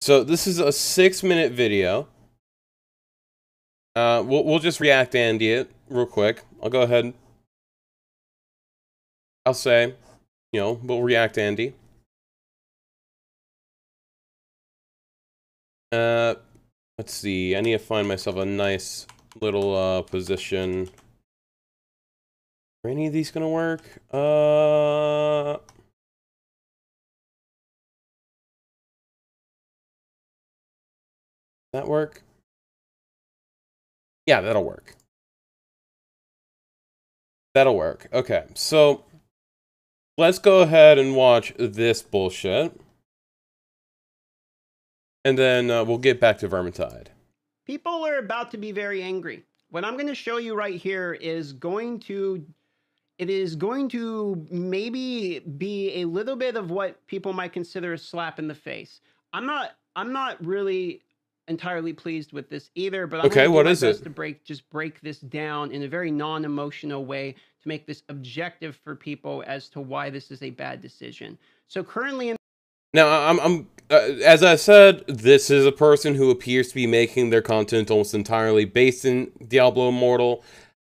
So this is a 6-minute video. We'll just react Andy it real quick. I'll go ahead. I'll say, we'll react Andy. Let's see. I need to find myself a nice little position. Are any of these gonna work? That work? Yeah, that'll work. That'll work. Okay, so let's go ahead and watch this bullshit. And then we'll get back to Vermintide. People are about to be very angry. What I'm going to show you right here is going to maybe be a little bit of what people might consider a slap in the face. I'm not really entirely pleased with this either, but I'm okay, what is it? To break this down in a very non-emotional way to make this objective for people as to why this is a bad decision. So currently now, I'm as I said, this is a person who appears to be making their content almost entirely based in Diablo Immortal,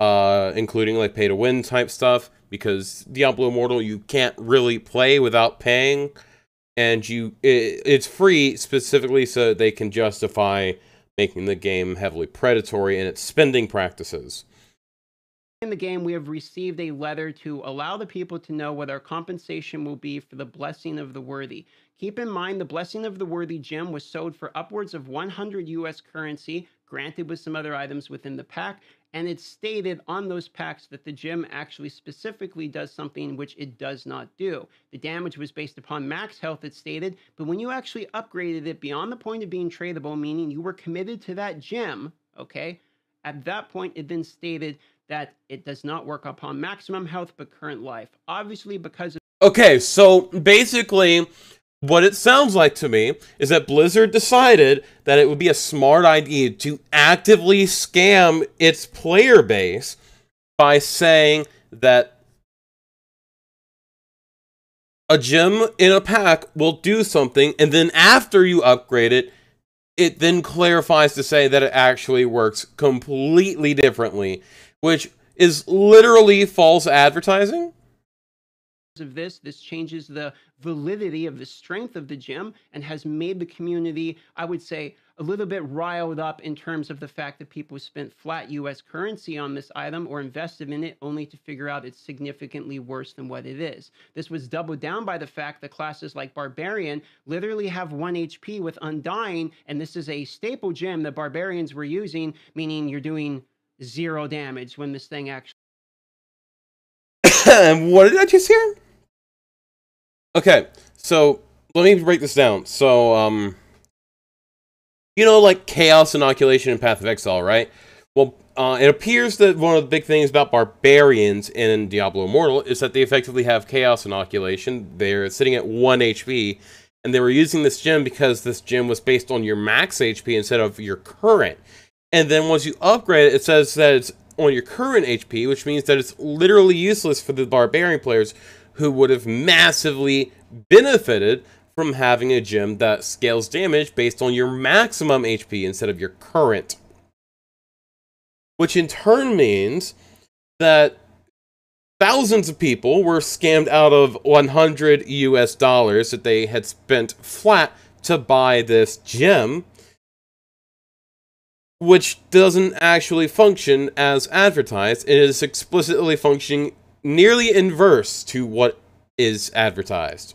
including like pay-to-win type stuff, because Diablo Immortal you can't really play without paying, and it's free specifically so they can justify making the game heavily predatory in its spending practices. In the game, we have received a letter to allow the people to know what our compensation will be for the Blessing of the Worthy. Keep in mind, the Blessing of the Worthy gem was sold for upwards of 100 US currency, granted with some other items within the pack, and it's stated on those packs that the gem actually specifically does something which it does not do. The damage was based upon max health, it stated, but when you actually upgraded it beyond the point of being tradable, meaning you were committed to that gem, okay, at that point it then stated that it does not work upon maximum health but current life. Obviously, because of... Okay, so basically, what it sounds like to me is that Blizzard decided that it would be a smart idea to actively scam its player base by saying that a gem in a pack will do something, and then after you upgrade it, it then clarifies to say that it actually works completely differently, which is literally false advertising. Of this changes the validity of the strength of the gem and has made the community, I would say, a little bit riled up in terms of the fact that people spent flat US currency on this item or invested in it only to figure out it's significantly worse than what it is. This was doubled down by the fact that classes like Barbarian literally have 1 HP with Undying, and this is a staple gem that Barbarians were using, meaning you're doing 0 damage when this thing actually... What did I just hear? Okay, so let me break this down. So, like Chaos Inoculation and Path of Exile, right? Well, it appears that one of the big things about Barbarians in Diablo Immortal is that they effectively have Chaos Inoculation. They're sitting at 1 HP, and they were using this gem because this gem was based on your max HP instead of your current. And then once you upgrade it, it says that it's on your current HP, which means that it's literally useless for the Barbarian players who would have massively benefited from having a gem that scales damage based on your maximum HP instead of your current. Which in turn means that thousands of people were scammed out of 100 US dollars that they had spent flat to buy this gem, which doesn't actually function as advertised. It is explicitly functioning nearly inverse to what is advertised.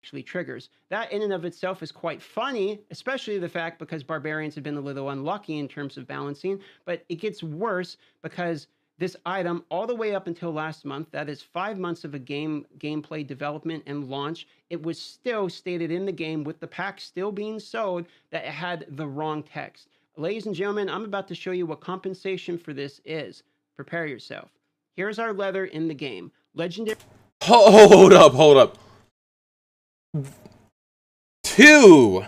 Actually triggers. That in and of itself is quite funny, especially the fact because Barbarians have been a little unlucky in terms of balancing, but it gets worse because this item, all the way up until last month, that is 5 months of a gameplay development and launch, it was still stated in the game with the pack still being sold that it had the wrong text. Ladies and gentlemen, I'm about to show you what compensation for this is. Prepare yourself. Here's our leather in the game. Legendary... Hold up. 2!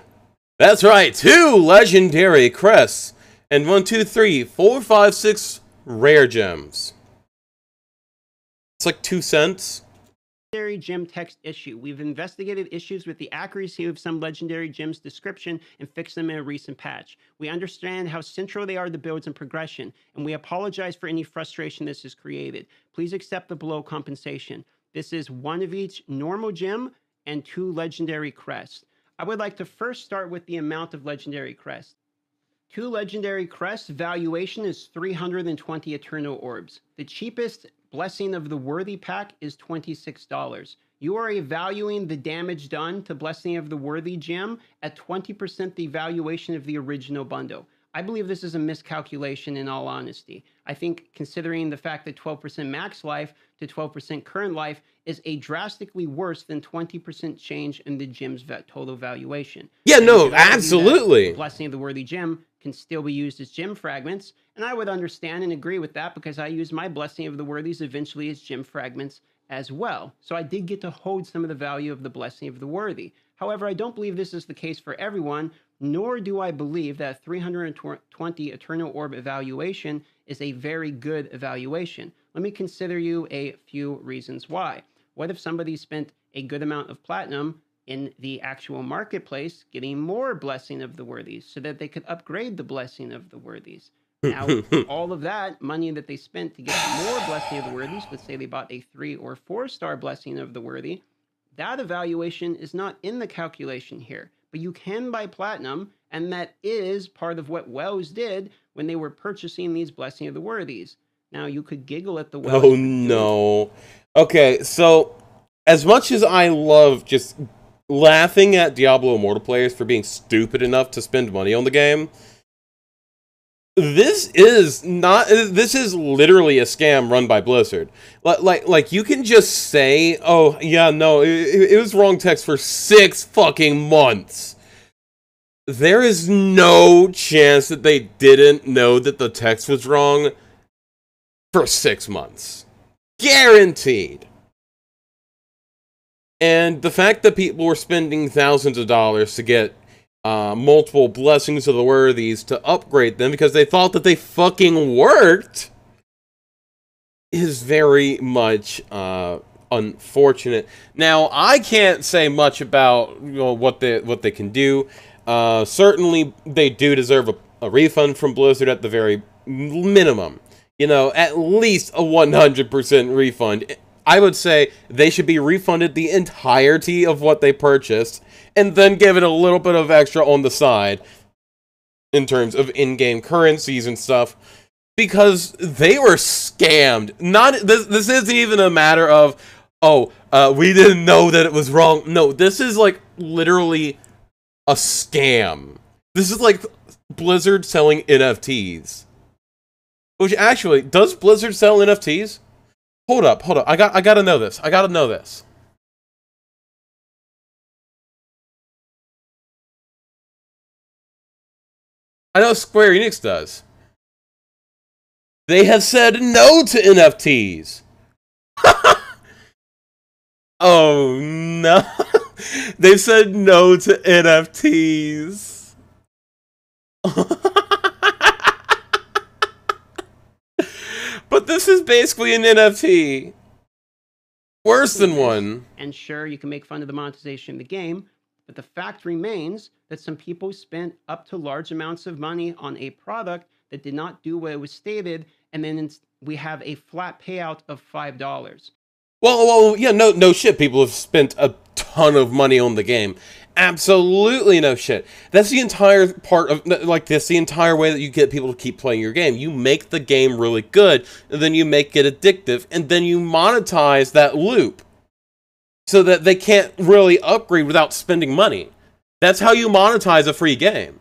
That's right, 2 legendary crests. And 1, 2, 3, 4, 5, 6 rare gems. It's like 2 cents. legendary gem text issue. We've investigated issues with the accuracy of some legendary gems description and fixed them in a recent patch. We understand how central they are to builds and progression, and we apologize for any frustration this has created. Please accept the below compensation. This is 1 of each normal gem and 2 legendary crests. I would like to first start with the amount of legendary crests. 2 legendary crests valuation is 320 eternal orbs. The cheapest Blessing of the Worthy pack is $26. You are valuing the damage done to Blessing of the Worthy gem at 20% the valuation of the original bundle. I believe this is a miscalculation in all honesty. I think considering the fact that 12% max life to 12% current life is a drastically worse than 20% change in the gem's total valuation. Yeah, no, absolutely. Blessing of the Worthy gem can still be used as gem fragments, and I would understand and agree with that because I use my Blessing of the Worthies eventually as gem fragments as well. So I did get to hold some of the value of the Blessing of the Worthy. However, I don't believe this is the case for everyone, nor do I believe that 320 Eternal Orb evaluation is a very good evaluation. Let me consider you a few reasons why. What if somebody spent a good amount of platinum in the actual marketplace getting more Blessing of the Worthies so that they could upgrade the Blessing of the Worthies? Now, all of that money that they spent to get more Blessing of the Worthies, let's say they bought a 3 or 4 star Blessing of the Worthy, that evaluation is not in the calculation here. But you can buy platinum, and that is part of what Wells did when they were purchasing these Blessing of the Worthies. Now, you could giggle at the Wells. Oh, no. Okay, so as much as I love just laughing at Diablo Immortal players for being stupid enough to spend money on the game, this is literally a scam run by Blizzard. Like you can just say, oh, yeah, no, it was wrong text for 6 fucking months. There is no chance that they didn't know that the text was wrong for 6 months. Guaranteed. And the fact that people were spending thousands of dollars to get multiple Blessings of the Worthies to upgrade them because they thought that they fucking worked is very much unfortunate. Now, I can't say much about what they can do. Certainly, they do deserve a refund from Blizzard at the very minimum. At least a 100% refund. I would say they should be refunded the entirety of what they purchased, and then give it a little bit of extra on the side in terms of in-game currencies and stuff, because they were scammed. This isn't even a matter of, we didn't know that it was wrong. No, this is like literally a scam. This is like Blizzard selling NFTs. Which actually, does Blizzard sell NFTs? Hold up. I gotta know this. I know Square Enix does. They have said no to NFTs. Oh, no. They've said no to NFTs. But this is basically an NFT. Worse than one. And sure, you can make fun of the monetization of the game, but the fact remains that some people spent up to large amounts of money on a product that did not do what it was stated, and then we have a flat payout of $5. Well, yeah, no shit. People have spent a ton of money on the game. Absolutely no shit. That's the entire part of, that's the entire way that you get people to keep playing your game. You make the game really good, and then you make it addictive, and then you monetize that loop so that they can't really upgrade without spending money. That's how you monetize a free game.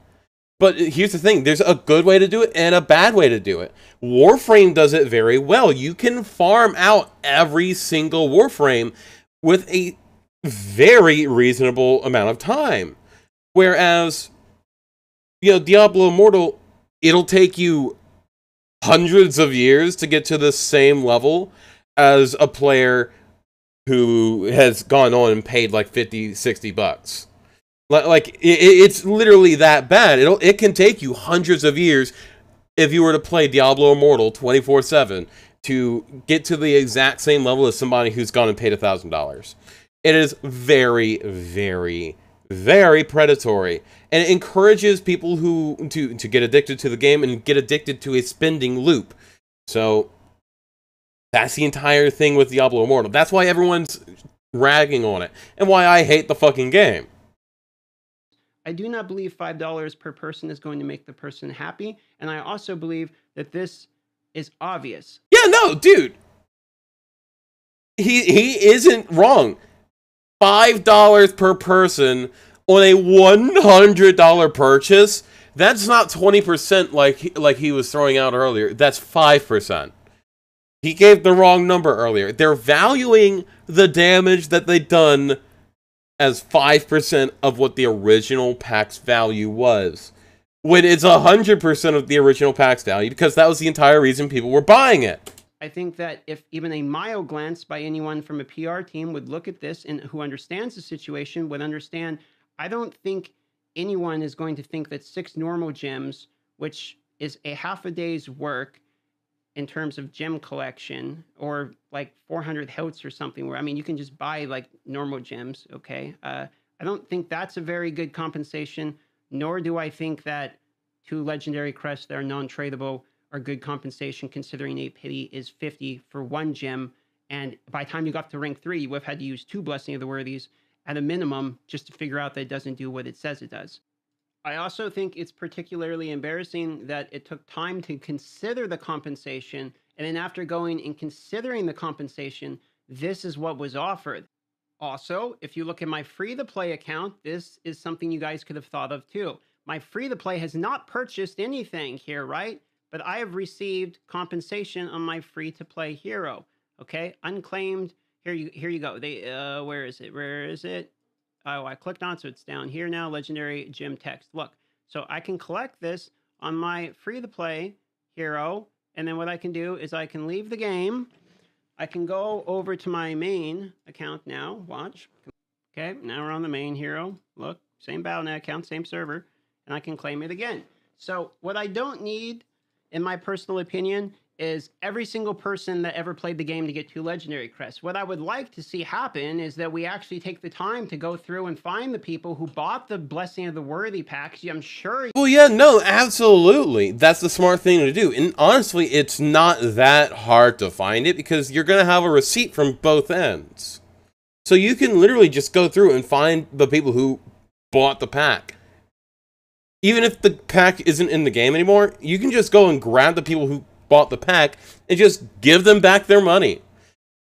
But here's the thing, there's a good way to do it and a bad way to do it. Warframe does it very well. You can farm out every single Warframe with a very reasonable amount of time. Whereas, Diablo Immortal, it'll take you hundreds of years to get to the same level as a player who has gone on and paid like $50-$60. It's literally that bad. It can take you hundreds of years if you were to play Diablo Immortal 24/7 to get to the exact same level as somebody who's gone and paid $1,000. It is very, very, very predatory, and it encourages people who to get addicted to the game and get addicted to a spending loop. So that's the entire thing with Diablo Immortal. That's why everyone's ragging on it, and why I hate the fucking game. I do not believe $5 per person is going to make the person happy, and I also believe that this is obvious. Yeah, no, dude. He isn't wrong. $5 per person on a $100 purchase, that's not 20% like he was throwing out earlier. That's 5%. He gave the wrong number earlier. They're valuing the damage that they've done as 5% of what the original pack's value was, when it's 100% of the original pack's value, because that was the entire reason people were buying it. I think that if even a mild glance by anyone from a PR team would look at this and who understands the situation would understand, I don't think anyone is going to think that 6 normal gems, which is a half a day's work in terms of gem collection, or like 400 hilts or something, where, I mean, you can just buy like normal gems, okay? I don't think that's a very good compensation, nor do I think that 2 legendary crests that are non-tradable are good compensation, considering a pity is 50 for 1 gem, and by the time you got to rank 3, you would have had to use 2 Blessing of the Worthies at a minimum just to figure out that it doesn't do what it says it does. I also think it's particularly embarrassing that it took time to consider the compensation, and then after going and considering the compensation, this is what was offered. Also, if you look at my free-to-play account, this is something you guys could have thought of too. My free-to-play has not purchased anything here, right? But I have received compensation on my free-to-play hero. Okay, unclaimed. Here you go. Where is it? Oh, I clicked on it, so it's down here now. Legendary gem text. Look, so I can collect this on my free-to-play hero, and then what I can do is I can leave the game. I can go over to my main account now. Watch. Okay, now we're on the main hero. Look, same Battle.net account, same server, and I can claim it again. So what I don't need, in my personal opinion, is every single person that ever played the game to get 2 legendary crests. What I would like to see happen is that we actually take the time to go through and find the people who bought the Blessing of the Worthy packs. I'm sure. Well, yeah, no, absolutely. That's the smart thing to do. And honestly, it's not that hard to find it, because you're going to have a receipt from both ends. So you can literally just go through and find the people who bought the pack. Even if the pack isn't in the game anymore, you can just go and grab the people who bought the pack and just give them back their money.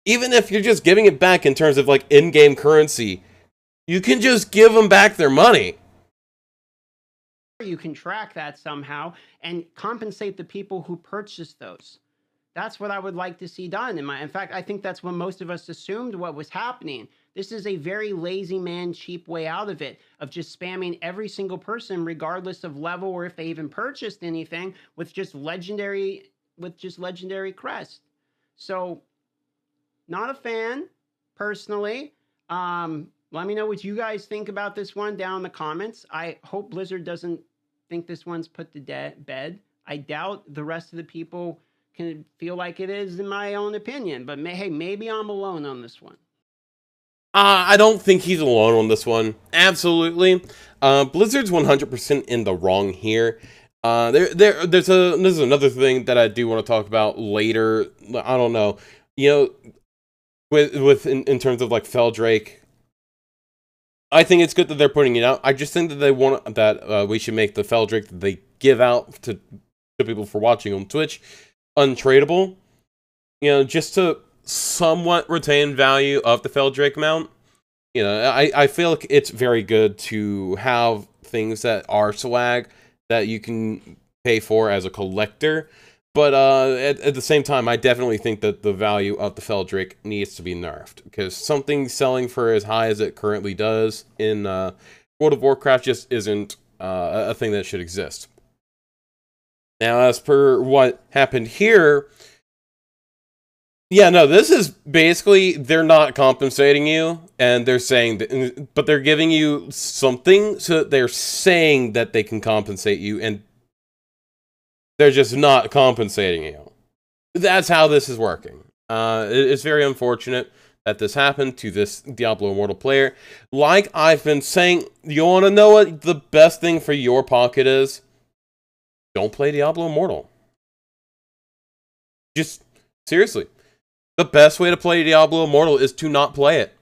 Even if you're just giving it back in terms of like in-game currency, you can just give them back their money. You can track that somehow and compensate the people who purchased those. That's what I would like to see done. In fact, I think that's what most of us assumed what was happening. This is a very lazy man, cheap way out of it, of just spamming every single person, regardless of level or if they even purchased anything, with just legendary crest. So, not a fan, personally. Let me know what you guys think about this one down in the comments. I hope Blizzard doesn't think this one's put to bed. I doubt the rest of the people can feel like it is, in my own opinion. But hey, maybe I'm alone on this one. I don't think he's alone on this one. Absolutely. Blizzard's 100% in the wrong here. There's another thing that I do want to talk about later. I don't know. You know, in terms of like Feldrake, I think it's good that they're putting it out. I just think that they want that we should make the Feldrake that they give out to people for watching on Twitch untradeable. You know, just to somewhat retain value of the Feldrake mount. You know, I feel like it's very good to have things that are swag that you can pay for as a collector. But at the same time, I definitely think that the value of the Feldrake needs to be nerfed, because something selling for as high as it currently does in World of Warcraft just isn't a thing that should exist. Now, as per what happened here, yeah, no, this is basically, they're not compensating you, and they're saying that, but they're giving you something, so they're saying that they can compensate you, and they're just not compensating you. That's how this is working. It's very unfortunate that this happened to this Diablo Immortal player. Like I've been saying, you want to know what the best thing for your pocket is? Don't play Diablo Immortal. Just, seriously. The best way to play Diablo Immortal is to not play it.